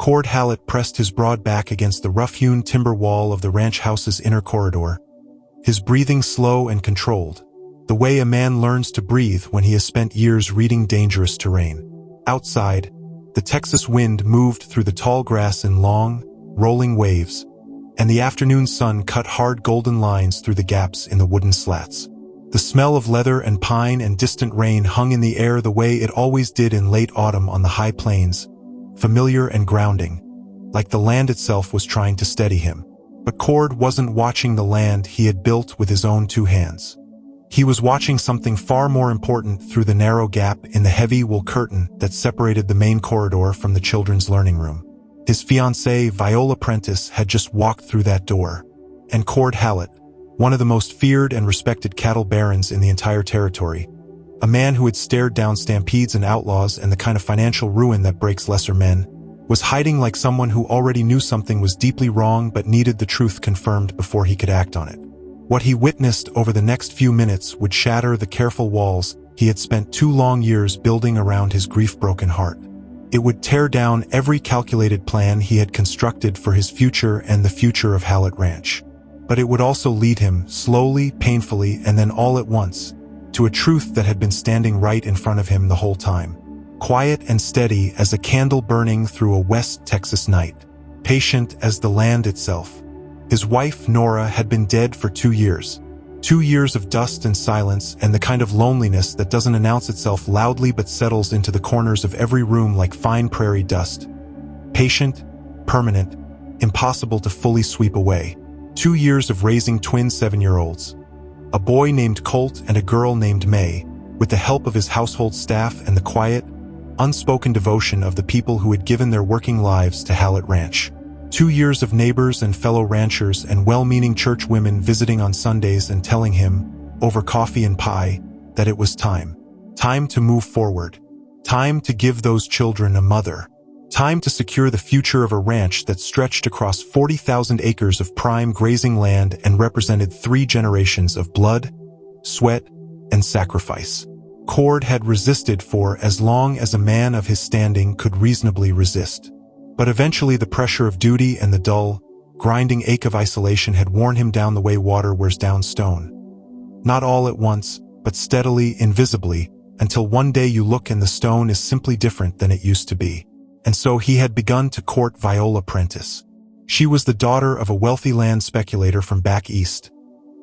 Cord Hallet pressed his broad back against the rough-hewn timber wall of the ranch house's inner corridor, his breathing slow and controlled, the way a man learns to breathe when he has spent years reading dangerous terrain. Outside, the Texas wind moved through the tall grass in long, rolling waves, and the afternoon sun cut hard golden lines through the gaps in the wooden slats. The smell of leather and pine and distant rain hung in the air the way it always did in late autumn on the high plains, familiar and grounding, like the land itself was trying to steady him. But Cord wasn't watching the land he had built with his own two hands. He was watching something far more important through the narrow gap in the heavy wool curtain that separated the main corridor from the children's learning room. His fiancée, Viola Prentice, had just walked through that door. And Cord Hallet, one of the most feared and respected cattle barons in the entire territory, a man who had stared down stampedes and outlaws and the kind of financial ruin that breaks lesser men, was hiding like someone who already knew something was deeply wrong but needed the truth confirmed before he could act on it. What he witnessed over the next few minutes would shatter the careful walls he had spent 2 long years building around his grief-broken heart. It would tear down every calculated plan he had constructed for his future and the future of Hallet Ranch. But it would also lead him, slowly, painfully, and then all at once, to a truth that had been standing right in front of him the whole time. Quiet and steady as a candle burning through a West Texas night. Patient as the land itself. His wife, Nora, had been dead for 2 years. 2 years of dust and silence and the kind of loneliness that doesn't announce itself loudly but settles into the corners of every room like fine prairie dust. Patient, permanent, impossible to fully sweep away. 2 years of raising twin 7-year-olds. A boy named Colt and a girl named May, with the help of his household staff and the quiet, unspoken devotion of the people who had given their working lives to Hallet Ranch. 2 years of neighbors and fellow ranchers and well-meaning church women visiting on Sundays and telling him, over coffee and pie, that it was time. Time to move forward. Time to give those children a mother. Time to secure the future of a ranch that stretched across 40,000 acres of prime grazing land and represented 3 generations of blood, sweat, and sacrifice. Cord had resisted for as long as a man of his standing could reasonably resist. But eventually the pressure of duty and the dull, grinding ache of isolation had worn him down the way water wears down stone. Not all at once, but steadily, invisibly, until one day you look and the stone is simply different than it used to be. And so he had begun to court Viola Prentice. She was the daughter of a wealthy land speculator from back east,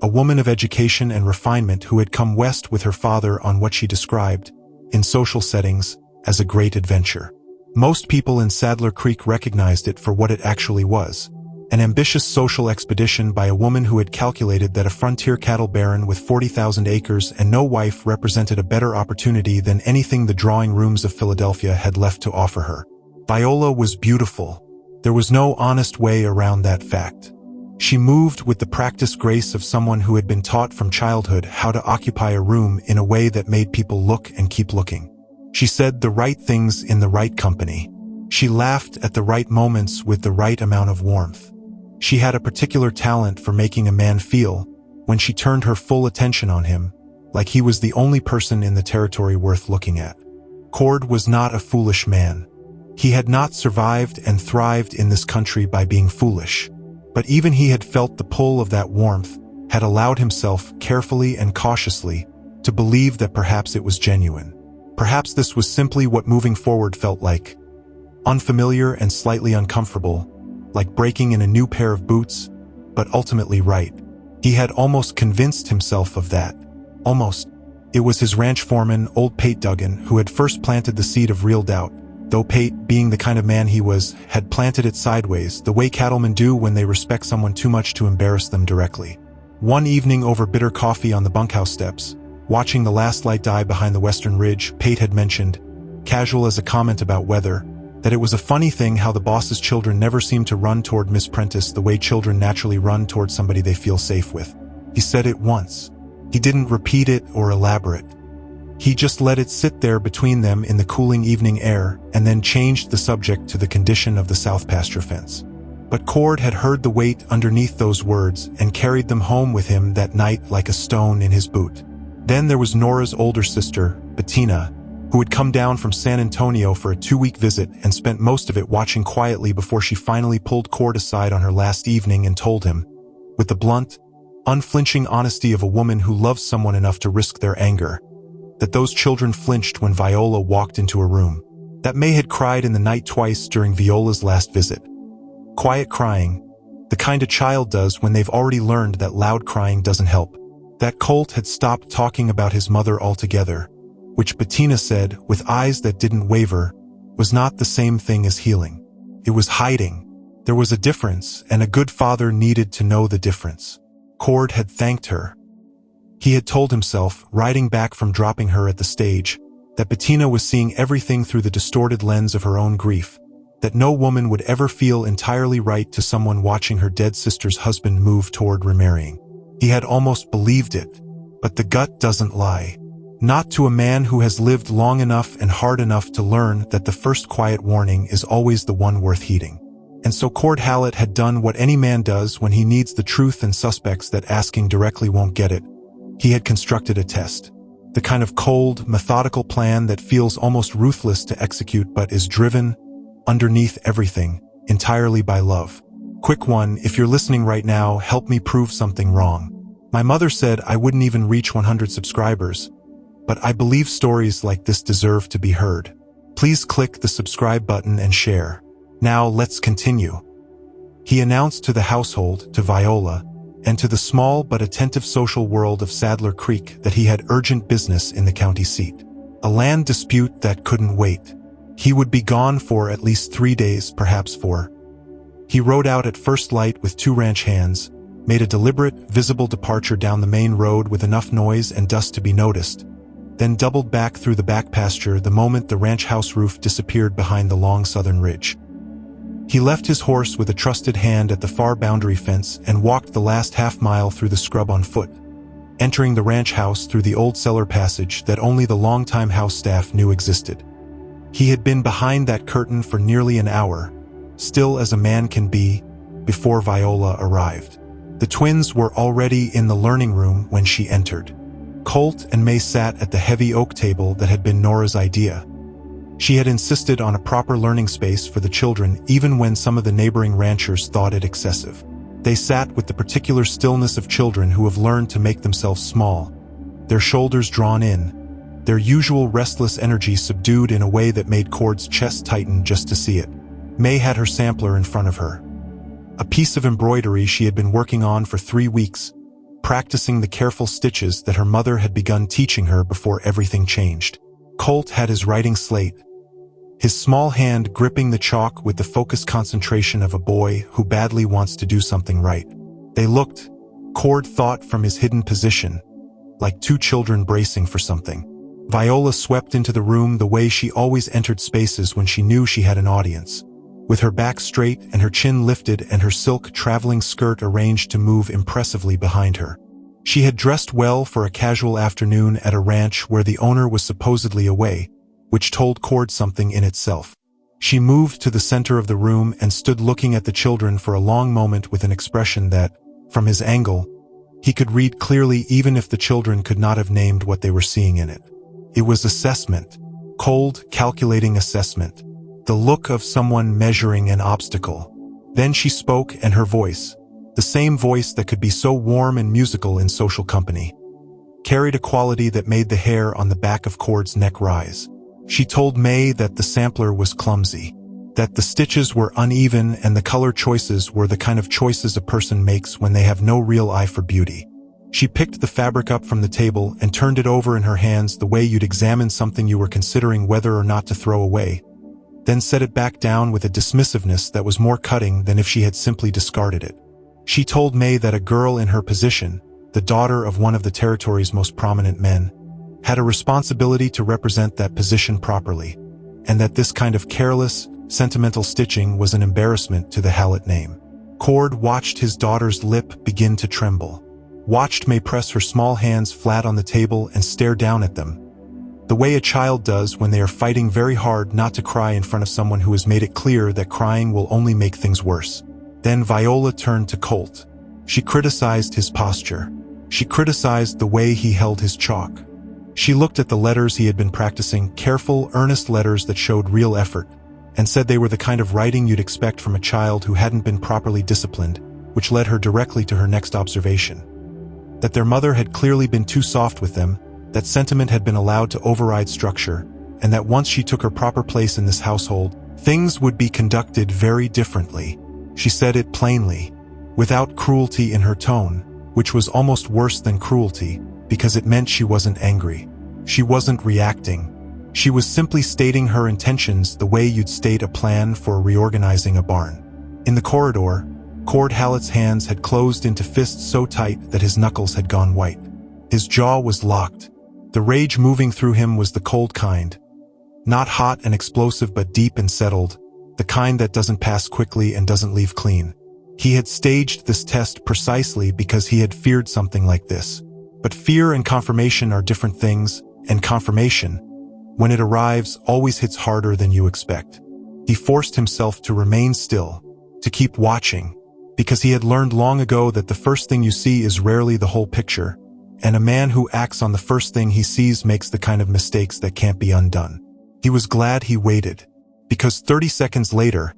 a woman of education and refinement who had come west with her father on what she described, in social settings, as a great adventure. Most people in Sadler Creek recognized it for what it actually was, an ambitious social expedition by a woman who had calculated that a frontier cattle baron with 40,000 acres and no wife represented a better opportunity than anything the drawing rooms of Philadelphia had left to offer her. Viola was beautiful. There was no honest way around that fact. She moved with the practiced grace of someone who had been taught from childhood how to occupy a room in a way that made people look and keep looking. She said the right things in the right company. She laughed at the right moments with the right amount of warmth. She had a particular talent for making a man feel, when she turned her full attention on him, like he was the only person in the territory worth looking at. Cord was not a foolish man. He had not survived and thrived in this country by being foolish. But even he had felt the pull of that warmth, had allowed himself, carefully and cautiously, to believe that perhaps it was genuine. Perhaps this was simply what moving forward felt like. Unfamiliar and slightly uncomfortable, like breaking in a new pair of boots, but ultimately right. He had almost convinced himself of that. Almost. It was his ranch foreman, old Pate Duggan, who had first planted the seed of real doubt, though Pate, being the kind of man he was, had planted it sideways, the way cattlemen do when they respect someone too much to embarrass them directly. One evening over bitter coffee on the bunkhouse steps, watching the last light die behind the western ridge, Pate had mentioned, casual as a comment about weather, that it was a funny thing how the boss's children never seemed to run toward Miss Prentice the way children naturally run toward somebody they feel safe with. He said it once. He didn't repeat it or elaborate. He just let it sit there between them in the cooling evening air and then changed the subject to the condition of the south pasture fence. But Cord had heard the weight underneath those words and carried them home with him that night like a stone in his boot. Then there was Nora's older sister, Bettina, who had come down from San Antonio for a 2-week visit and spent most of it watching quietly before she finally pulled Cord aside on her last evening and told him, with the blunt, unflinching honesty of a woman who loves someone enough to risk their anger, that those children flinched when Viola walked into a room. That May had cried in the night twice during Viola's last visit. Quiet crying, the kind a child does when they've already learned that loud crying doesn't help. That Colt had stopped talking about his mother altogether, which Bettina said, with eyes that didn't waver, was not the same thing as healing. It was hiding. There was a difference, and a good father needed to know the difference. Cord had thanked her. He had told himself, riding back from dropping her at the stage, that Bettina was seeing everything through the distorted lens of her own grief, that no woman would ever feel entirely right to someone watching her dead sister's husband move toward remarrying. He had almost believed it, but the gut doesn't lie. Not to a man who has lived long enough and hard enough to learn that the first quiet warning is always the one worth heeding. And so Cord Hallet had done what any man does when he needs the truth and suspects that asking directly won't get it. He had constructed a test. The kind of cold, methodical plan that feels almost ruthless to execute but is driven, underneath everything, entirely by love. Quick one, if you're listening right now, help me prove something wrong. My mother said I wouldn't even reach 100 subscribers, but I believe stories like this deserve to be heard. Please click the subscribe button and share. Now let's continue. He announced to the household, to Viola, and to the small but attentive social world of Sadler Creek that he had urgent business in the county seat. A land dispute that couldn't wait. He would be gone for at least 3 days, perhaps 4. He rode out at first light with 2 ranch hands, made a deliberate, visible departure down the main road with enough noise and dust to be noticed, then doubled back through the back pasture the moment the ranch house roof disappeared behind the long southern ridge. He left his horse with a trusted hand at the far boundary fence and walked the last half-mile through the scrub on foot, entering the ranch house through the old cellar passage that only the longtime house staff knew existed. He had been behind that curtain for nearly an hour, still as a man can be, before Viola arrived. The twins were already in the learning room when she entered. Colt and May sat at the heavy oak table that had been Nora's idea. She had insisted on a proper learning space for the children even when some of the neighboring ranchers thought it excessive. They sat with the particular stillness of children who have learned to make themselves small, their shoulders drawn in, their usual restless energy subdued in a way that made Cord's chest tighten just to see it. May had her sampler in front of her. A piece of embroidery she had been working on for 3 weeks, practicing the careful stitches that her mother had begun teaching her before everything changed. Colt had his writing slate, his small hand gripping the chalk with the focused concentration of a boy who badly wants to do something right. They looked, Cord thought from his hidden position, like 2 children bracing for something. Viola swept into the room the way she always entered spaces when she knew she had an audience, with her back straight and her chin lifted and her silk traveling skirt arranged to move impressively behind her. She had dressed well for a casual afternoon at a ranch where the owner was supposedly away, which told Cord something in itself. She moved to the center of the room and stood looking at the children for a long moment with an expression that, from his angle, he could read clearly even if the children could not have named what they were seeing in it. It was assessment, cold, calculating assessment, the look of someone measuring an obstacle. Then she spoke, and her voice, the same voice that could be so warm and musical in social company, carried a quality that made the hair on the back of Cord's neck rise. She told May that the sampler was clumsy, that the stitches were uneven and the color choices were the kind of choices a person makes when they have no real eye for beauty. She picked the fabric up from the table and turned it over in her hands the way you'd examine something you were considering whether or not to throw away, then set it back down with a dismissiveness that was more cutting than if she had simply discarded it. She told May that a girl in her position, the daughter of one of the territory's most prominent men, had a responsibility to represent that position properly, and that this kind of careless, sentimental stitching was an embarrassment to the Hallet name. Cord watched his daughter's lip begin to tremble, watched May press her small hands flat on the table and stare down at them, the way a child does when they are fighting very hard not to cry in front of someone who has made it clear that crying will only make things worse. Then Viola turned to Colt. She criticized his posture. She criticized the way he held his chalk. She looked at the letters he had been practicing, careful, earnest letters that showed real effort, and said they were the kind of writing you'd expect from a child who hadn't been properly disciplined, which led her directly to her next observation. That their mother had clearly been too soft with them, that sentiment had been allowed to override structure, and that once she took her proper place in this household, things would be conducted very differently. She said it plainly, without cruelty in her tone, which was almost worse than cruelty, because it meant she wasn't angry. She wasn't reacting. She was simply stating her intentions the way you'd state a plan for reorganizing a barn. In the corridor, Cord Hallet's hands had closed into fists so tight that his knuckles had gone white. His jaw was locked. The rage moving through him was the cold kind. Not hot and explosive but deep and settled, the kind that doesn't pass quickly and doesn't leave clean. He had staged this test precisely because he had feared something like this. But fear and confirmation are different things, and confirmation, when it arrives, always hits harder than you expect. He forced himself to remain still, to keep watching, because he had learned long ago that the first thing you see is rarely the whole picture, and a man who acts on the first thing he sees makes the kind of mistakes that can't be undone. He was glad he waited, because 30 seconds later,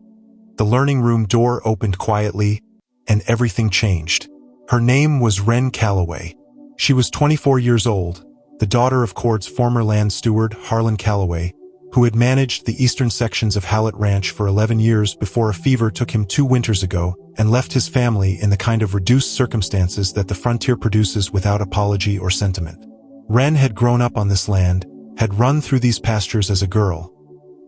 the learning room door opened quietly, and everything changed. Her name was Wren Calloway. She was 24 years old, the daughter of Cord's former land steward, Harlan Calloway, who had managed the eastern sections of Hallet Ranch for 11 years before a fever took him 2 winters ago and left his family in the kind of reduced circumstances that the frontier produces without apology or sentiment. Wren had grown up on this land, had run through these pastures as a girl,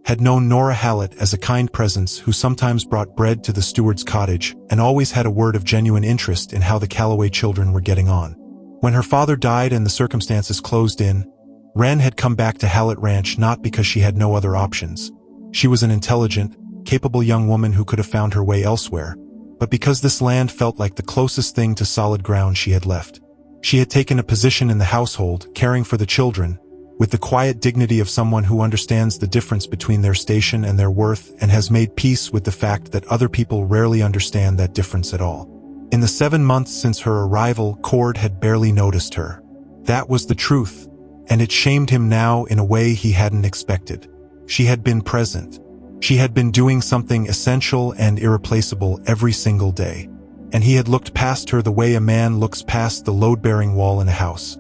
had known Nora Hallet as a kind presence who sometimes brought bread to the steward's cottage and always had a word of genuine interest in how the Calloway children were getting on. When her father died and the circumstances closed in, Wren had come back to Hallet Ranch not because she had no other options. She was an intelligent, capable young woman who could have found her way elsewhere, but because this land felt like the closest thing to solid ground she had left. She had taken a position in the household, caring for the children, with the quiet dignity of someone who understands the difference between their station and their worth and has made peace with the fact that other people rarely understand that difference at all. In the 7 months since her arrival, Cord had barely noticed her. That was the truth, and it shamed him now in a way he hadn't expected. She had been present. She had been doing something essential and irreplaceable every single day, and he had looked past her the way a man looks past the load-bearing wall in a house.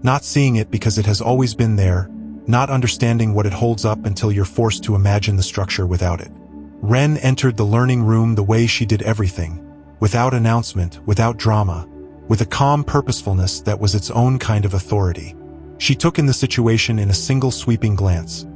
Not seeing it because it has always been there, not understanding what it holds up until you're forced to imagine the structure without it. Wren entered the learning room the way she did everything, without announcement, without drama, with a calm purposefulness that was its own kind of authority. She took in the situation in a single sweeping glance.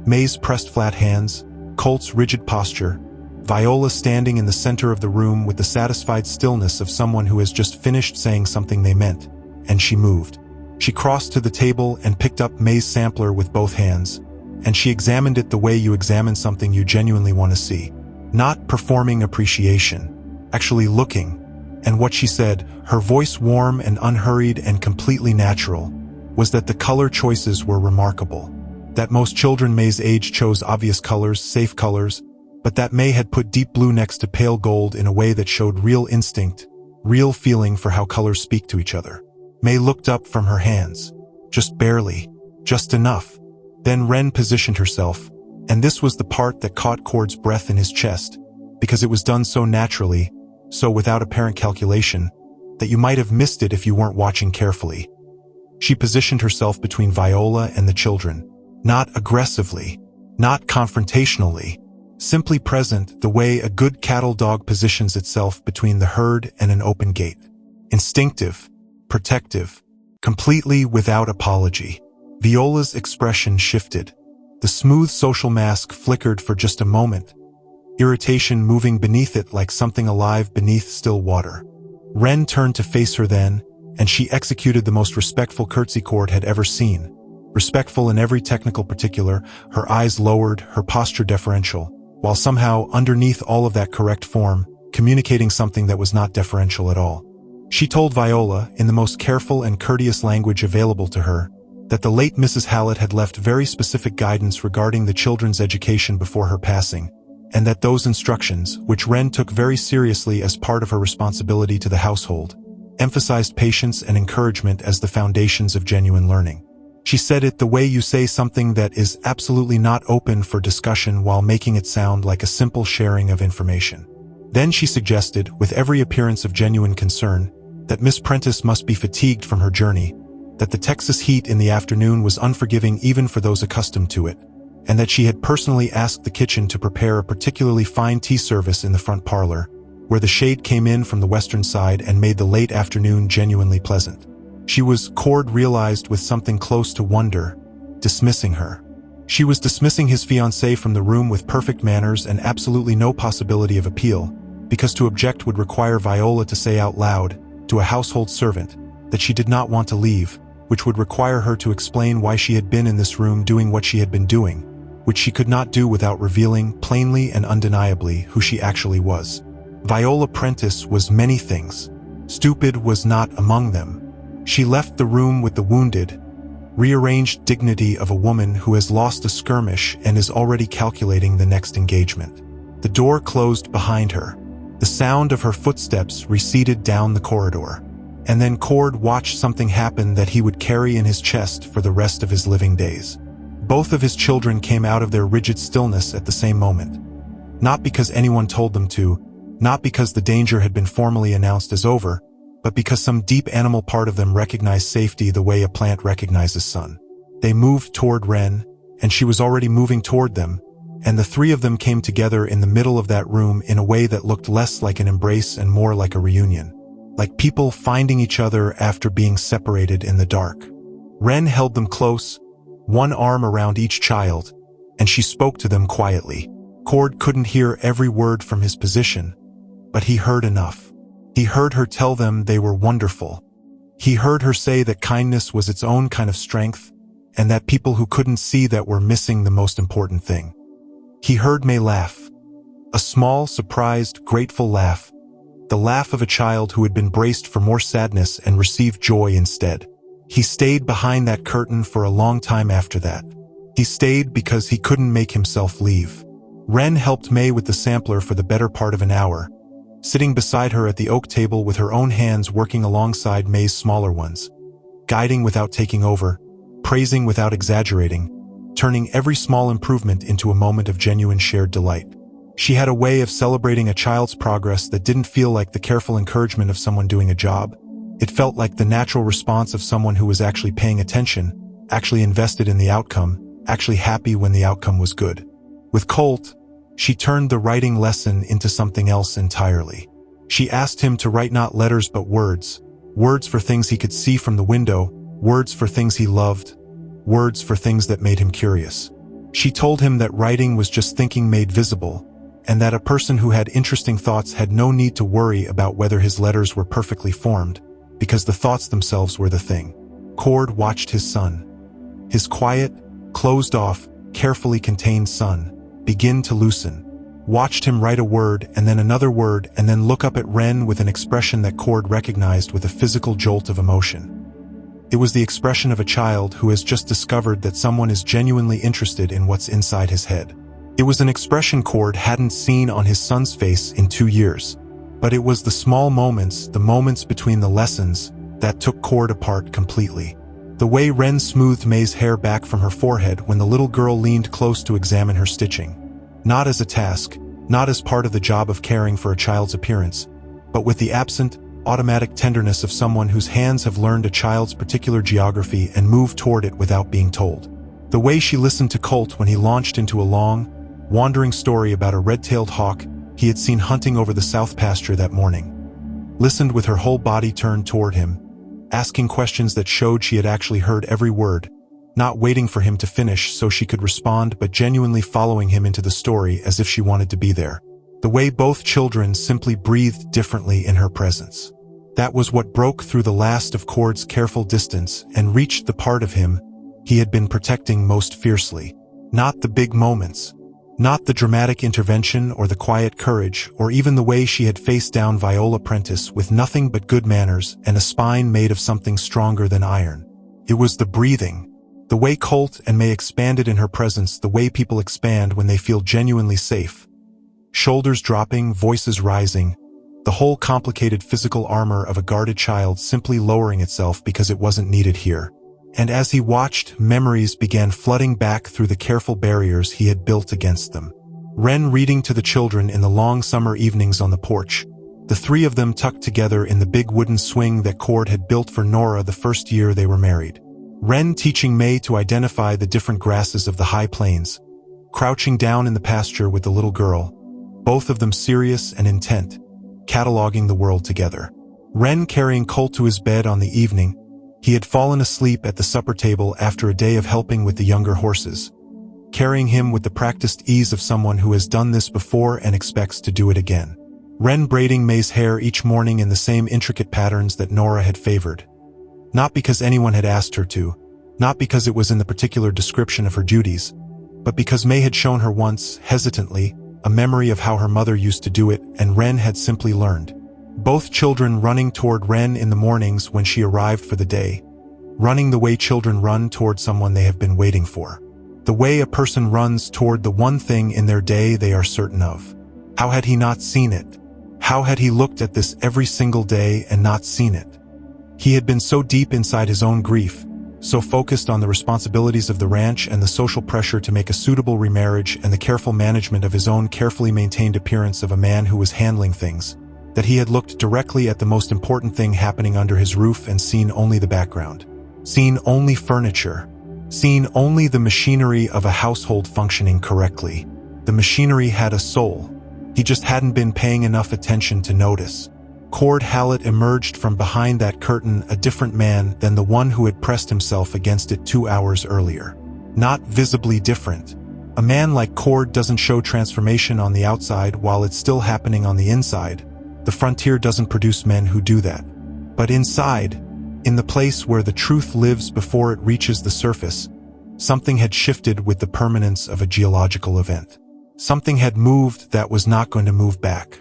May's pressed flat hands, Colt's rigid posture, Viola standing in the center of the room with the satisfied stillness of someone who has just finished saying something they meant, and she moved. She crossed to the table and picked up May's sampler with both hands, and she examined it the way you examine something you genuinely want to see. Not performing appreciation, actually looking. And what she said, her voice warm and unhurried and completely natural, was that the color choices were remarkable. That most children May's age chose obvious colors, safe colors, but that May had put deep blue next to pale gold in a way that showed real instinct, real feeling for how colors speak to each other. May looked up from her hands. Just barely. Just enough. Then Wren positioned herself, and this was the part that caught Cord's breath in his chest, because it was done so naturally, so without apparent calculation, that you might have missed it if you weren't watching carefully. She positioned herself between Viola and the children, not aggressively, not confrontationally, simply present the way a good cattle dog positions itself between the herd and an open gate. Instinctive, protective, completely without apology. Viola's expression shifted. The smooth social mask flickered for just a moment, irritation moving beneath it like something alive beneath still water. Wren turned to face her then, and she executed the most respectful curtsy Cord had ever seen. Respectful in every technical particular, her eyes lowered, her posture deferential, while somehow, underneath all of that correct form, communicating something that was not deferential at all. She told Viola, in the most careful and courteous language available to her, that the late Mrs. Hallet had left very specific guidance regarding the children's education before her passing, and that those instructions, which Wren took very seriously as part of her responsibility to the household, emphasized patience and encouragement as the foundations of genuine learning. She said it the way you say something that is absolutely not open for discussion while making it sound like a simple sharing of information. Then she suggested, with every appearance of genuine concern, that Miss Prentice must be fatigued from her journey, that the Texas heat in the afternoon was unforgiving even for those accustomed to it, and that she had personally asked the kitchen to prepare a particularly fine tea service in the front parlor, where the shade came in from the western side and made the late afternoon genuinely pleasant. Cord realized with something close to wonder, dismissing her. She was dismissing his fiancée from the room with perfect manners and absolutely no possibility of appeal, because to object would require Viola to say out loud, to a household servant, that she did not want to leave, which would require her to explain why she had been in this room doing what she had been doing, which she could not do without revealing plainly and undeniably who she actually was. Viola Prentice was many things. Stupid was not among them. She left the room with the wounded, rearranged dignity of a woman who has lost a skirmish and is already calculating the next engagement. The door closed behind her. The sound of her footsteps receded down the corridor. And then Cord watched something happen that he would carry in his chest for the rest of his living days. Both of his children came out of their rigid stillness at the same moment. Not because anyone told them to, not because the danger had been formally announced as over, but because some deep animal part of them recognized safety the way a plant recognizes sun. They moved toward Wren, and she was already moving toward them, and the three of them came together in the middle of that room in a way that looked less like an embrace and more like a reunion. Like people finding each other after being separated in the dark. Wren held them close, one arm around each child, and she spoke to them quietly. Cord couldn't hear every word from his position, but he heard enough. He heard her tell them they were wonderful. He heard her say that kindness was its own kind of strength, and that people who couldn't see that were missing the most important thing. He heard May laugh. A small, surprised, grateful laugh. The laugh of a child who had been braced for more sadness and received joy instead. He stayed behind that curtain for a long time after that. He stayed because he couldn't make himself leave. Wren helped May with the sampler for the better part of an hour, sitting beside her at the oak table with her own hands working alongside May's smaller ones, guiding without taking over, praising without exaggerating, turning every small improvement into a moment of genuine shared delight. She had a way of celebrating a child's progress that didn't feel like the careful encouragement of someone doing a job. It felt like the natural response of someone who was actually paying attention, actually invested in the outcome, actually happy when the outcome was good. With Colt, she turned the writing lesson into something else entirely. She asked him to write not letters but words, words for things he could see from the window, words for things he loved, words for things that made him curious. She told him that writing was just thinking made visible, and that a person who had interesting thoughts had no need to worry about whether his letters were perfectly formed, because the thoughts themselves were the thing. Cord watched his son. His quiet, closed-off, carefully contained son begin to loosen. Watched him write a word and then another word and then look up at Wren with an expression that Cord recognized with a physical jolt of emotion. It was the expression of a child who has just discovered that someone is genuinely interested in what's inside his head. It was an expression Cord hadn't seen on his son's face in 2 years. But it was the small moments, the moments between the lessons, that took Cord apart completely. The way Wren smoothed May's hair back from her forehead when the little girl leaned close to examine her stitching. Not as a task, not as part of the job of caring for a child's appearance, but with the absent, automatic tenderness of someone whose hands have learned a child's particular geography and moved toward it without being told. The way she listened to Colt when he launched into a long, wandering story about a red-tailed hawk he had seen hunting over the south pasture that morning. Listened with her whole body turned toward him, asking questions that showed she had actually heard every word, not waiting for him to finish so she could respond but genuinely following him into the story as if she wanted to be there. The way both children simply breathed differently in her presence. That was what broke through the last of Cord's careful distance and reached the part of him he had been protecting most fiercely. Not the big moments. Not the dramatic intervention or the quiet courage or even the way she had faced down Viola Prentice with nothing but good manners and a spine made of something stronger than iron. It was the breathing. The way Colt and May expanded in her presence, the way people expand when they feel genuinely safe. Shoulders dropping, voices rising, the whole complicated physical armor of a guarded child simply lowering itself because it wasn't needed here. And as he watched, memories began flooding back through the careful barriers he had built against them. Wren reading to the children in the long summer evenings on the porch, the three of them tucked together in the big wooden swing that Cord had built for Nora the first year they were married. Wren teaching May to identify the different grasses of the high plains, crouching down in the pasture with the little girl, both of them serious and intent, cataloging the world together. Wren carrying Colt to his bed on the evening he had fallen asleep at the supper table after a day of helping with the younger horses, carrying him with the practiced ease of someone who has done this before and expects to do it again. Wren braiding May's hair each morning in the same intricate patterns that Nora had favored. Not because anyone had asked her to, not because it was in the particular description of her duties, but because May had shown her once, hesitantly, a memory of how her mother used to do it, and Wren had simply learned. Both children running toward Wren in the mornings when she arrived for the day, running the way children run toward someone they have been waiting for. The way a person runs toward the one thing in their day they are certain of. How had he not seen it? How had he looked at this every single day and not seen it? He had been so deep inside his own grief, so focused on the responsibilities of the ranch and the social pressure to make a suitable remarriage and the careful management of his own carefully maintained appearance of a man who was handling things, that he had looked directly at the most important thing happening under his roof and seen only the background. Seen only furniture. Seen only the machinery of a household functioning correctly. The machinery had a soul. He just hadn't been paying enough attention to notice. Cord Hallet emerged from behind that curtain a different man than the one who had pressed himself against it 2 hours earlier. Not visibly different. A man like Cord doesn't show transformation on the outside while it's still happening on the inside. The frontier doesn't produce men who do that. But inside, in the place where the truth lives before it reaches the surface, something had shifted with the permanence of a geological event. Something had moved that was not going to move back.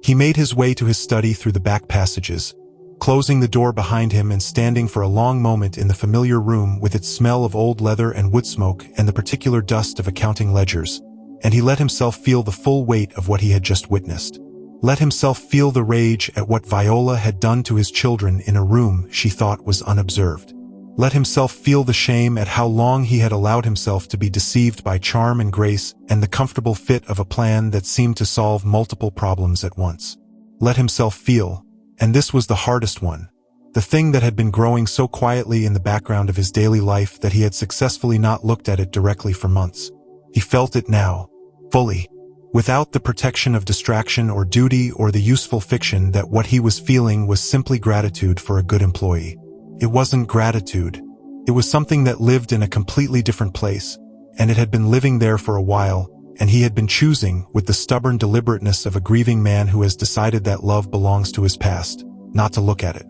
He made his way to his study through the back passages, closing the door behind him and standing for a long moment in the familiar room with its smell of old leather and wood smoke and the particular dust of accounting ledgers, and he let himself feel the full weight of what he had just witnessed. Let himself feel the rage at what Viola had done to his children in a room she thought was unobserved. Let himself feel the shame at how long he had allowed himself to be deceived by charm and grace and the comfortable fit of a plan that seemed to solve multiple problems at once. Let himself feel, and this was the hardest one, the thing that had been growing so quietly in the background of his daily life that he had successfully not looked at it directly for months. He felt it now, fully, without the protection of distraction or duty or the useful fiction that what he was feeling was simply gratitude for a good employee. It wasn't gratitude. It was something that lived in a completely different place, and it had been living there for a while, and he had been choosing, with the stubborn deliberateness of a grieving man who has decided that love belongs to his past, not to look at it.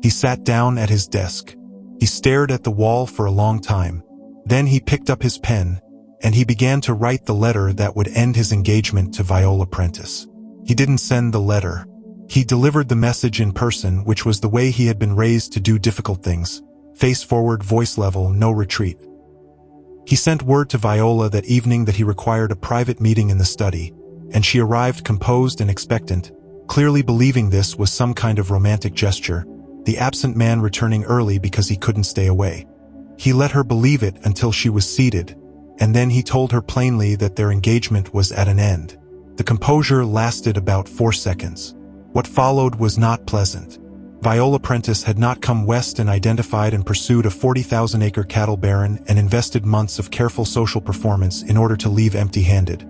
He sat down at his desk. He stared at the wall for a long time. Then he picked up his pen, and he began to write the letter that would end his engagement to Viola Prentice. He didn't send the letter. He delivered the message in person, which was the way he had been raised to do difficult things. Face forward, voice level, no retreat. He sent word to Viola that evening that he required a private meeting in the study, and she arrived composed and expectant, clearly believing this was some kind of romantic gesture, the absent man returning early because he couldn't stay away. He let her believe it until she was seated, and then he told her plainly that their engagement was at an end. The composure lasted about 4 seconds. What followed was not pleasant. Viola Prentice had not come west and identified and pursued a 40,000-acre cattle baron and invested months of careful social performance in order to leave empty-handed.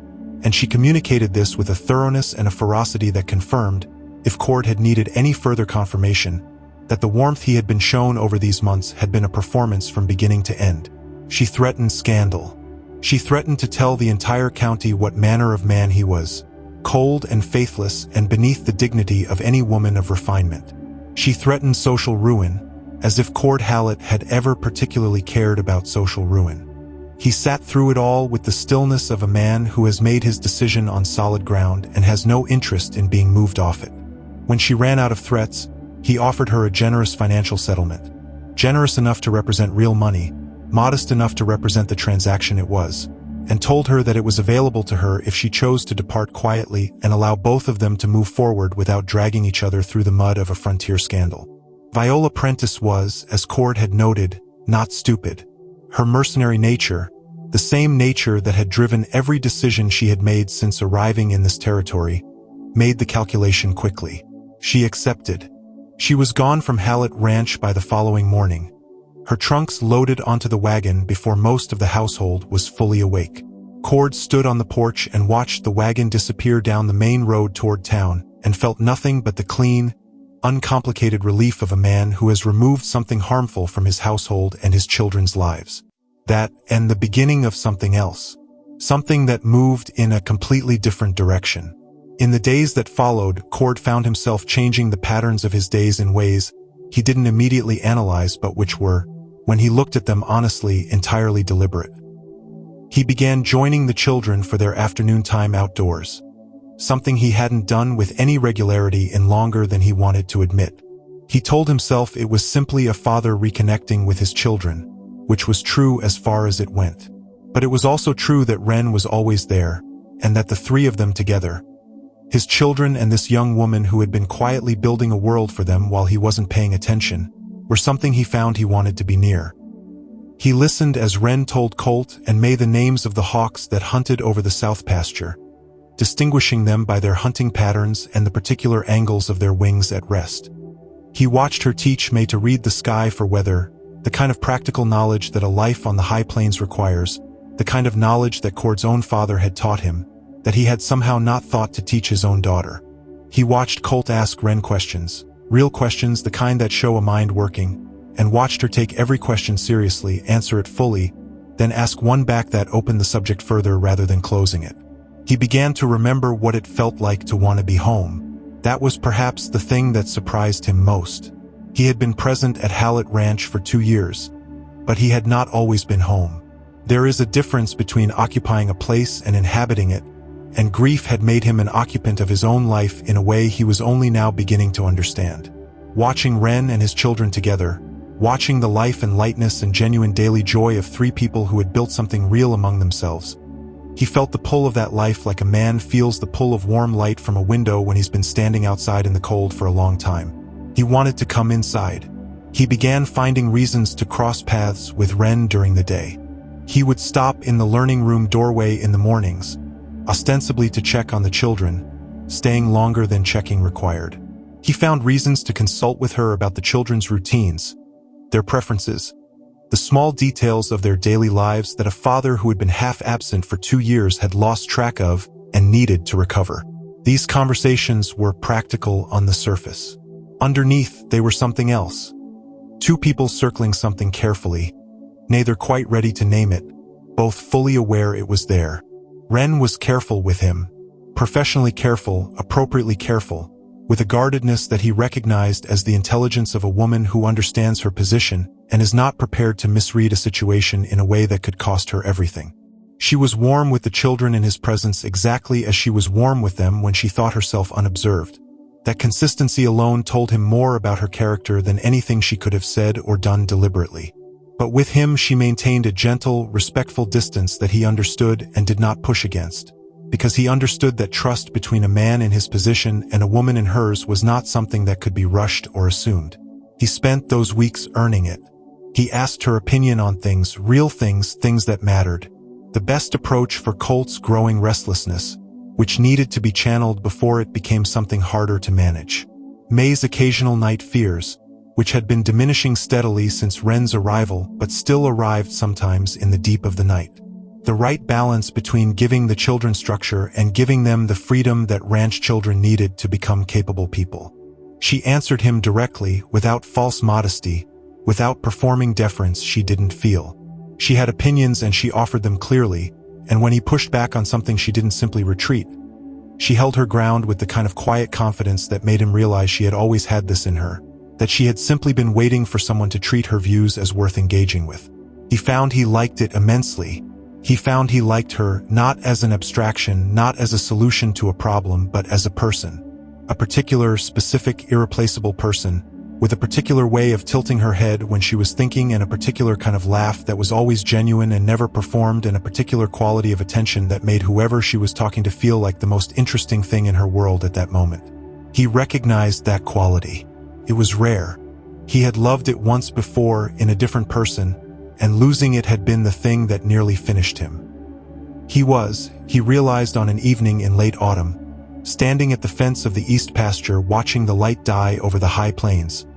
And she communicated this with a thoroughness and a ferocity that confirmed, if Cord had needed any further confirmation, that the warmth he had been shown over these months had been a performance from beginning to end. She threatened scandal. She threatened to tell the entire county what manner of man he was. Cold and faithless and beneath the dignity of any woman of refinement. She threatened social ruin, as if Cord Hallet had ever particularly cared about social ruin. He sat through it all with the stillness of a man who has made his decision on solid ground and has no interest in being moved off it. When she ran out of threats, he offered her a generous financial settlement. Generous enough to represent real money, modest enough to represent the transaction it was, and told her that it was available to her if she chose to depart quietly and allow both of them to move forward without dragging each other through the mud of a frontier scandal. Viola Prentice was, as Cord had noted, not stupid. Her mercenary nature, the same nature that had driven every decision she had made since arriving in this territory, made the calculation quickly. She accepted. She was gone from Hallet Ranch by the following morning, her trunks loaded onto the wagon before most of the household was fully awake. Cord stood on the porch and watched the wagon disappear down the main road toward town, and felt nothing but the clean, uncomplicated relief of a man who has removed something harmful from his household and his children's lives. That, and the beginning of something else. Something that moved in a completely different direction. In the days that followed, Cord found himself changing the patterns of his days in ways he didn't immediately analyze but which were, when he looked at them honestly, entirely deliberate. He began joining the children for their afternoon time outdoors, something he hadn't done with any regularity in longer than he wanted to admit. He told himself it was simply a father reconnecting with his children, which was true as far as it went. But it was also true that Ren was always there, and that the three of them together, his children and this young woman who had been quietly building a world for them while he wasn't paying attention, were something he found he wanted to be near. He listened as Ren told Colt and May the names of the hawks that hunted over the south pasture, distinguishing them by their hunting patterns and the particular angles of their wings at rest. He watched her teach May to read the sky for weather, the kind of practical knowledge that a life on the high plains requires, the kind of knowledge that Cord's own father had taught him, that he had somehow not thought to teach his own daughter. He watched Colt ask Ren questions, real questions, the kind that show a mind working, and watched her take every question seriously, answer it fully, then ask one back that opened the subject further rather than closing it. He began to remember what it felt like to want to be home. That was perhaps the thing that surprised him most. He had been present at Hallet Ranch for 2 years, but he had not always been home. There is a difference between occupying a place and inhabiting it, and grief had made him an occupant of his own life in a way he was only now beginning to understand. Watching Ren and his children together, watching the life and lightness and genuine daily joy of three people who had built something real among themselves, he felt the pull of that life like a man feels the pull of warm light from a window when he's been standing outside in the cold for a long time. He wanted to come inside. He began finding reasons to cross paths with Ren during the day. He would stop in the learning room doorway in the mornings, ostensibly to check on the children, staying longer than checking required. He found reasons to consult with her about the children's routines, their preferences, the small details of their daily lives that a father who had been half absent for 2 years had lost track of and needed to recover. These conversations were practical on the surface. Underneath, they were something else. Two people circling something carefully, neither quite ready to name it, both fully aware it was there. Ren was careful with him, professionally careful, appropriately careful, with a guardedness that he recognized as the intelligence of a woman who understands her position and is not prepared to misread a situation in a way that could cost her everything. She was warm with the children in his presence exactly as she was warm with them when she thought herself unobserved. That consistency alone told him more about her character than anything she could have said or done deliberately. But with him she maintained a gentle, respectful distance that he understood and did not push against, because he understood that trust between a man in his position and a woman in hers was not something that could be rushed or assumed. He spent those weeks earning it. He asked her opinion on things, real things, things that mattered. The best approach for Colt's growing restlessness, which needed to be channeled before it became something harder to manage. May's occasional night fears, which had been diminishing steadily since Ren's arrival but still arrived sometimes in the deep of the night. The right balance between giving the children structure and giving them the freedom that ranch children needed to become capable people. She answered him directly, without false modesty, without performing deference she didn't feel. She had opinions and she offered them clearly, and when he pushed back on something she didn't simply retreat. She held her ground with the kind of quiet confidence that made him realize she had always had this in her, that she had simply been waiting for someone to treat her views as worth engaging with. He found he liked it immensely. He found he liked her not as an abstraction, not as a solution to a problem, but as a person. A particular, specific, irreplaceable person, with a particular way of tilting her head when she was thinking and a particular kind of laugh that was always genuine and never performed and a particular quality of attention that made whoever she was talking to feel like the most interesting thing in her world at that moment. He recognized that quality. It was rare. He had loved it once before in a different person, and losing it had been the thing that nearly finished him. He realized on an evening in late autumn, standing at the fence of the east pasture watching the light die over the high plains,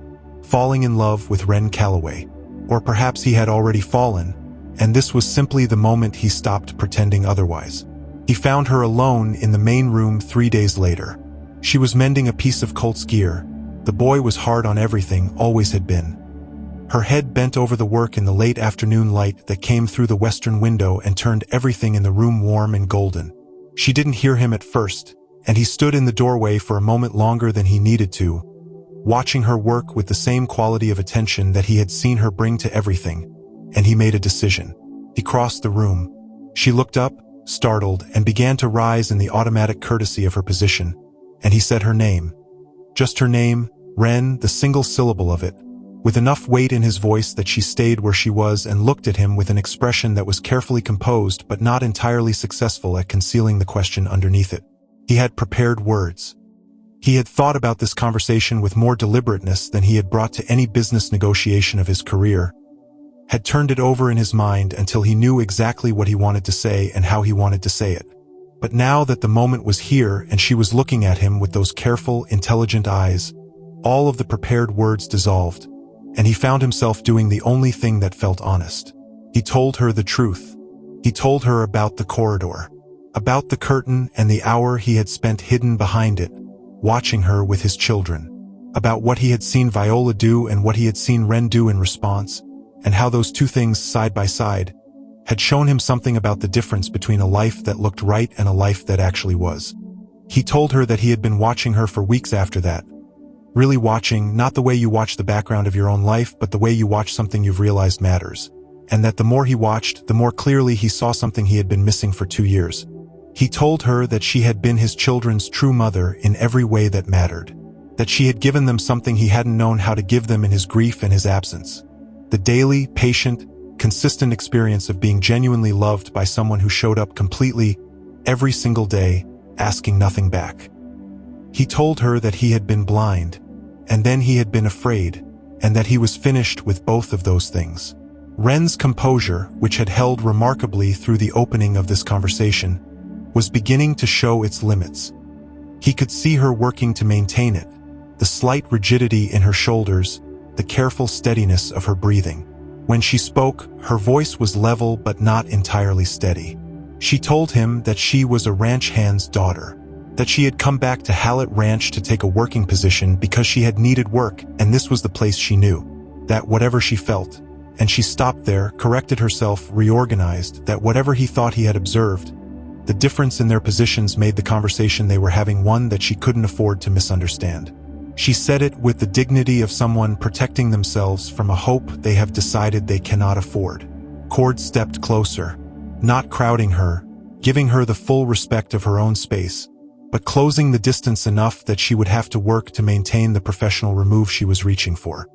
falling in love with Wren Calloway. Or perhaps he had already fallen, and this was simply the moment he stopped pretending otherwise. He found her alone in the main room 3 days later. She was mending a piece of Colt's gear. The boy was hard on everything, always had been. Her head bent over the work in the late afternoon light that came through the western window and turned everything in the room warm and golden. She didn't hear him at first, and he stood in the doorway for a moment longer than he needed to, watching her work with the same quality of attention that he had seen her bring to everything, and he made a decision. He crossed the room. She looked up, startled, and began to rise in the automatic courtesy of her position, and he said her name. Just her name, Wren, the single syllable of it, with enough weight in his voice that she stayed where she was and looked at him with an expression that was carefully composed but not entirely successful at concealing the question underneath it. He had prepared words. He had thought about this conversation with more deliberateness than he had brought to any business negotiation of his career, had turned it over in his mind until he knew exactly what he wanted to say and how he wanted to say it. But now that the moment was here and she was looking at him with those careful, intelligent eyes, all of the prepared words dissolved, and he found himself doing the only thing that felt honest. He told her the truth. He told her about the corridor, about the curtain and the hour he had spent hidden behind it, watching her with his children, about what he had seen Viola do and what he had seen Wren do in response, and how those two things side by side had shown him something about the difference between a life that looked right and a life that actually was. He told her that he had been watching her for weeks after that, really watching, not the way you watch the background of your own life, but the way you watch something you've realized matters, and that the more he watched, the more clearly he saw something he had been missing for 2 years. He told her that she had been his children's true mother in every way that mattered, that she had given them something he hadn't known how to give them in his grief and his absence. The daily, patient, consistent experience of being genuinely loved by someone who showed up completely, every single day, asking nothing back. He told her that he had been blind, and then he had been afraid, and that he was finished with both of those things. Wren's composure, which had held remarkably through the opening of this conversation, was beginning to show its limits. He could see her working to maintain it, the slight rigidity in her shoulders, the careful steadiness of her breathing. When she spoke, her voice was level but not entirely steady. She told him that she was a ranch hand's daughter, that she had come back to Hallet Ranch to take a working position because she had needed work, and this was the place she knew. That whatever she felt, and she stopped there, corrected herself, reorganized, that whatever he thought he had observed, the difference in their positions made the conversation they were having one that she couldn't afford to misunderstand. She said it with the dignity of someone protecting themselves from a hope they have decided they cannot afford. Cord stepped closer, not crowding her, giving her the full respect of her own space, but closing the distance enough that she would have to work to maintain the professional remove she was reaching for.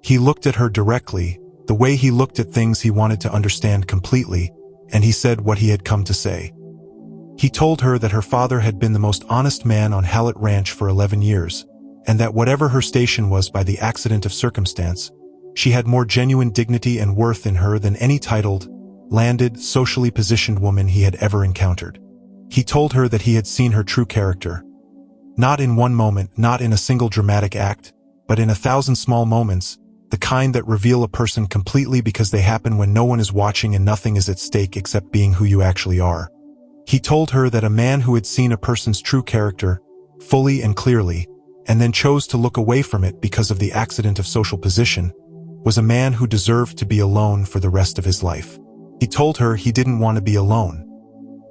He looked at her directly, the way he looked at things he wanted to understand completely, and he said what he had come to say. He told her that her father had been the most honest man on Hallet Ranch for 11 years, and that whatever her station was by the accident of circumstance, she had more genuine dignity and worth in her than any titled, landed, socially positioned woman he had ever encountered. He told her that he had seen her true character. Not in one moment, not in a single dramatic act, but in 1,000 small moments, the kind that reveal a person completely because they happen when no one is watching and nothing is at stake except being who you actually are. He told her that a man who had seen a person's true character, fully and clearly, and then chose to look away from it because of the accident of social position, was a man who deserved to be alone for the rest of his life. He told her he didn't want to be alone.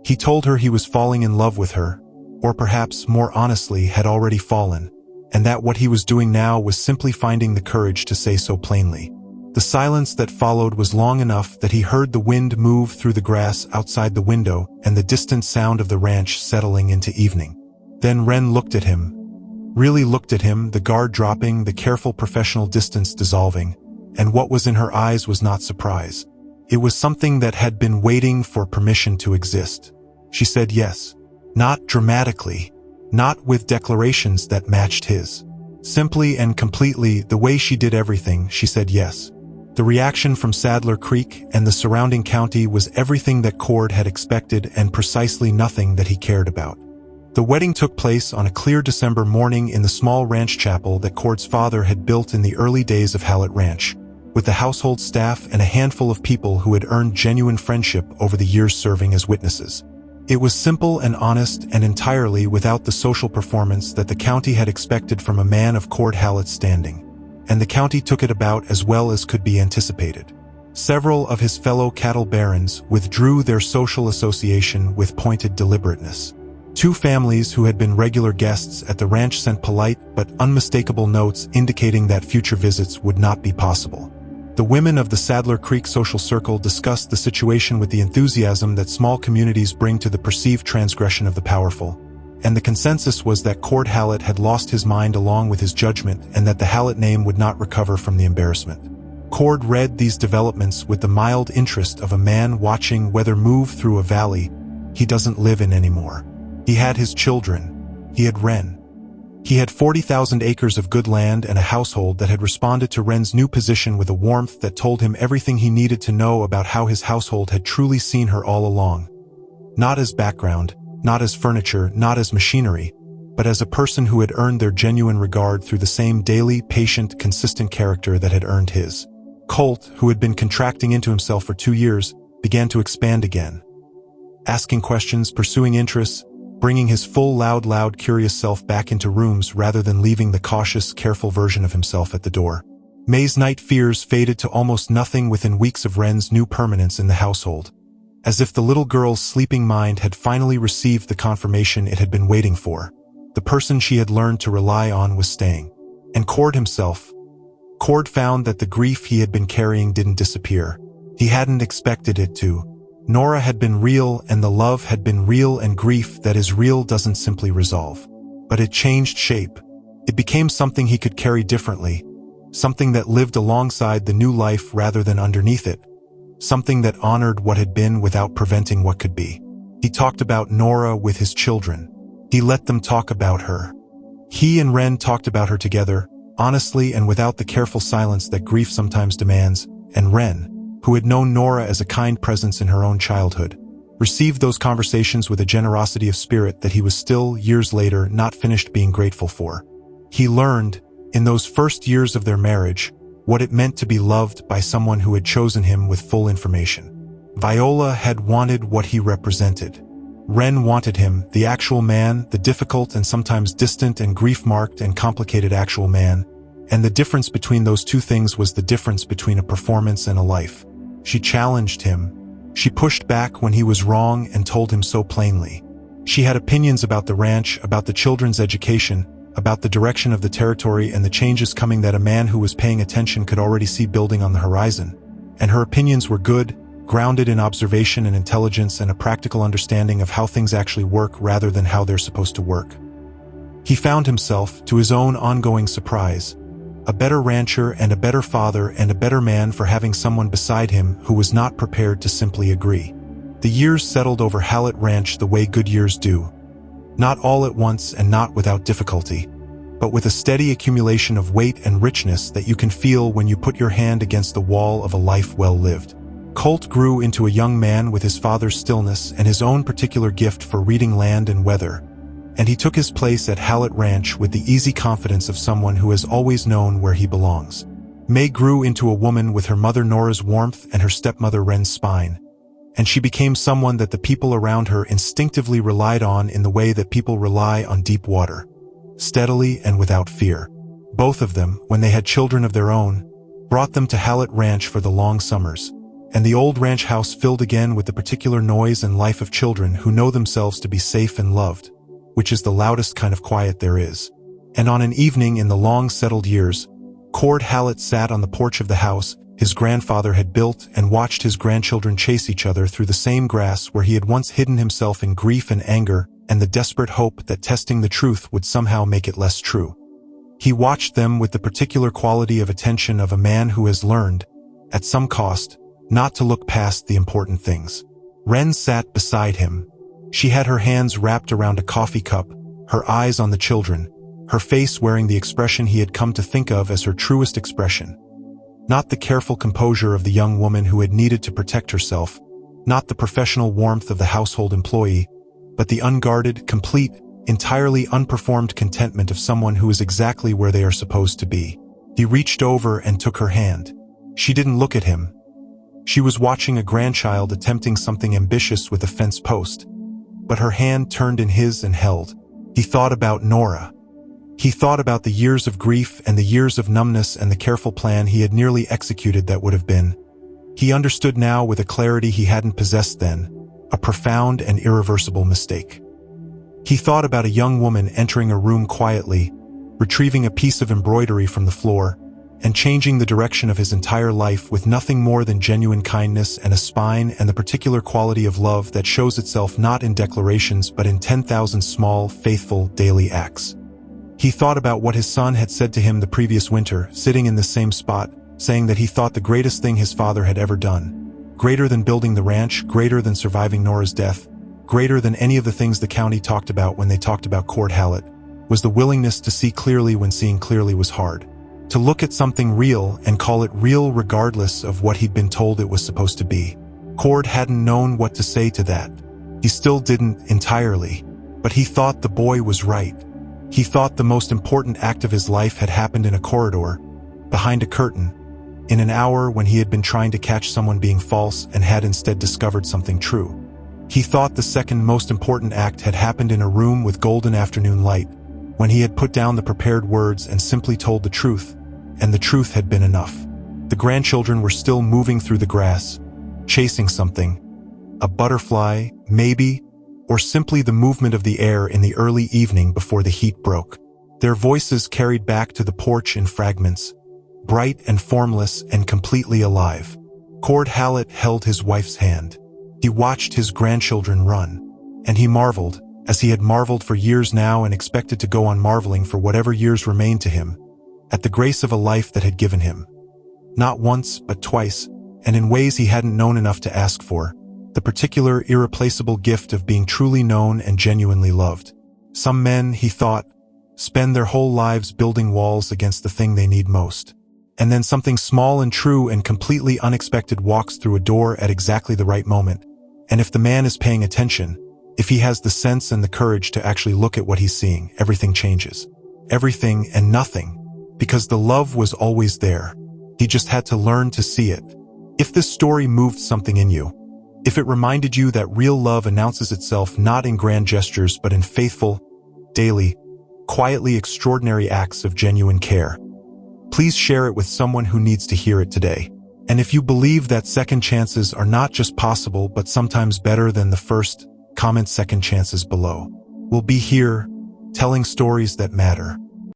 He told her he was falling in love with her, or perhaps, more honestly, had already fallen, and that what he was doing now was simply finding the courage to say so plainly. The silence that followed was long enough that he heard the wind move through the grass outside the window and the distant sound of the ranch settling into evening. Then Wren looked at him, really looked at him, the guard dropping, the careful professional distance dissolving, and what was in her eyes was not surprise. It was something that had been waiting for permission to exist. She said yes. Not dramatically, not with declarations that matched his. Simply and completely, the way she did everything, she said yes. The reaction from Sadler Creek and the surrounding county was everything that Cord had expected and precisely nothing that he cared about. The wedding took place on a clear December morning in the small ranch chapel that Cord's father had built in the early days of Hallet Ranch, with the household staff and a handful of people who had earned genuine friendship over the years serving as witnesses. It was simple and honest and entirely without the social performance that the county had expected from a man of Cord Hallet's standing, and the county took it about as well as could be anticipated. Several of his fellow cattle barons withdrew their social association with pointed deliberateness. Two families who had been regular guests at the ranch sent polite but unmistakable notes indicating that future visits would not be possible. The women of the Sadler Creek social circle discussed the situation with the enthusiasm that small communities bring to the perceived transgression of the powerful, and the consensus was that Cord Hallet had lost his mind along with his judgment and that the Hallet name would not recover from the embarrassment. Cord read these developments with the mild interest of a man watching weather move through a valley he doesn't live in anymore. He had his children. He had Wren. He had 40,000 acres of good land and a household that had responded to Wren's new position with a warmth that told him everything he needed to know about how his household had truly seen her all along. Not as background, not as furniture, not as machinery, but as a person who had earned their genuine regard through the same daily, patient, consistent character that had earned his. Colt, who had been contracting into himself for 2 years, began to expand again. Asking questions, pursuing interests, bringing his full, loud, curious self back into rooms rather than leaving the cautious, careful version of himself at the door. May's night fears faded to almost nothing within weeks of Wren's new permanence in the household, as if the little girl's sleeping mind had finally received the confirmation it had been waiting for. The person she had learned to rely on was staying. And Cord himself. Cord found that the grief he had been carrying didn't disappear. He hadn't expected it to. Nora had been real and the love had been real, and grief that is real doesn't simply resolve. But it changed shape. It became something he could carry differently, something that lived alongside the new life rather than underneath it, something that honored what had been without preventing what could be. He talked about Nora with his children. He let them talk about her. He and Wren talked about her together, honestly and without the careful silence that grief sometimes demands, and Wren, who had known Nora as a kind presence in her own childhood, received those conversations with a generosity of spirit that he was still, years later, not finished being grateful for. He learned, in those first years of their marriage, what it meant to be loved by someone who had chosen him with full information. Viola had wanted what he represented. Wren wanted him, the actual man, the difficult and sometimes distant and grief-marked and complicated actual man, and the difference between those two things was the difference between a performance and a life. She challenged him. She pushed back when he was wrong and told him so plainly. She had opinions about the ranch, about the children's education, about the direction of the territory and the changes coming that a man who was paying attention could already see building on the horizon. And her opinions were good, grounded in observation and intelligence and a practical understanding of how things actually work rather than how they're supposed to work. He found himself, to his own ongoing surprise, a better rancher and a better father and a better man for having someone beside him who was not prepared to simply agree. The years settled over Hallet Ranch the way good years do. Not all at once and not without difficulty, but with a steady accumulation of weight and richness that you can feel when you put your hand against the wall of a life well lived. Colt grew into a young man with his father's stillness and his own particular gift for reading land and weather, and he took his place at Hallet Ranch with the easy confidence of someone who has always known where he belongs. May grew into a woman with her mother Nora's warmth and her stepmother Wren's spine, and she became someone that the people around her instinctively relied on in the way that people rely on deep water, steadily and without fear. Both of them, when they had children of their own, brought them to Hallet Ranch for the long summers, and the old ranch house filled again with the particular noise and life of children who know themselves to be safe and loved, which is the loudest kind of quiet there is. And on an evening in the long settled years, Cord Hallet sat on the porch of the house his grandfather had built and watched his grandchildren chase each other through the same grass where he had once hidden himself in grief and anger and the desperate hope that testing the truth would somehow make it less true. He watched them with the particular quality of attention of a man who has learned, at some cost, not to look past the important things. Wren sat beside him. She had her hands wrapped around a coffee cup, her eyes on the children, her face wearing the expression he had come to think of as her truest expression. Not the careful composure of the young woman who had needed to protect herself, not the professional warmth of the household employee, but the unguarded, complete, entirely unperformed contentment of someone who is exactly where they are supposed to be. He reached over and took her hand. She didn't look at him. She was watching a grandchild attempting something ambitious with a fence post, but her hand turned in his and held. He thought about Nora. He thought about the years of grief and the years of numbness and the careful plan he had nearly executed that would have been. He understood now with a clarity he hadn't possessed then, a profound and irreversible mistake. He thought about a young woman entering a room quietly, retrieving a piece of embroidery from the floor, and changing the direction of his entire life with nothing more than genuine kindness and a spine and the particular quality of love that shows itself not in declarations but in 10,000 small, faithful, daily acts. He thought about what his son had said to him the previous winter, sitting in the same spot, saying that he thought the greatest thing his father had ever done, greater than building the ranch, greater than surviving Nora's death, greater than any of the things the county talked about when they talked about Cord Hallet, was the willingness to see clearly when seeing clearly was hard. To look at something real and call it real regardless of what he'd been told it was supposed to be. Cord hadn't known what to say to that. He still didn't entirely, but he thought the boy was right. He thought the most important act of his life had happened in a corridor, behind a curtain, in an hour when he had been trying to catch someone being false and had instead discovered something true. He thought the second most important act had happened in a room with golden afternoon light, when he had put down the prepared words and simply told the truth, and the truth had been enough. The grandchildren were still moving through the grass, chasing something, a butterfly, maybe, or simply the movement of the air in the early evening before the heat broke. Their voices carried back to the porch in fragments, bright and formless and completely alive. Cord Hallet held his wife's hand. He watched his grandchildren run, and he marveled, as he had marveled for years now and expected to go on marveling for whatever years remained to him, at the grace of a life that had given him, not once but twice, and in ways he hadn't known enough to ask for, the particular irreplaceable gift of being truly known and genuinely loved. Some men, he thought, spend their whole lives building walls against the thing they need most. And then something small and true and completely unexpected walks through a door at exactly the right moment. And if the man is paying attention, if he has the sense and the courage to actually look at what he's seeing, everything changes. Everything and nothing. Because the love was always there. He just had to learn to see it. If this story moved something in you, if it reminded you that real love announces itself not in grand gestures but in faithful, daily, quietly extraordinary acts of genuine care, please share it with someone who needs to hear it today. And if you believe that second chances are not just possible but sometimes better than the first, comment second chances below. We'll be here, telling stories that matter.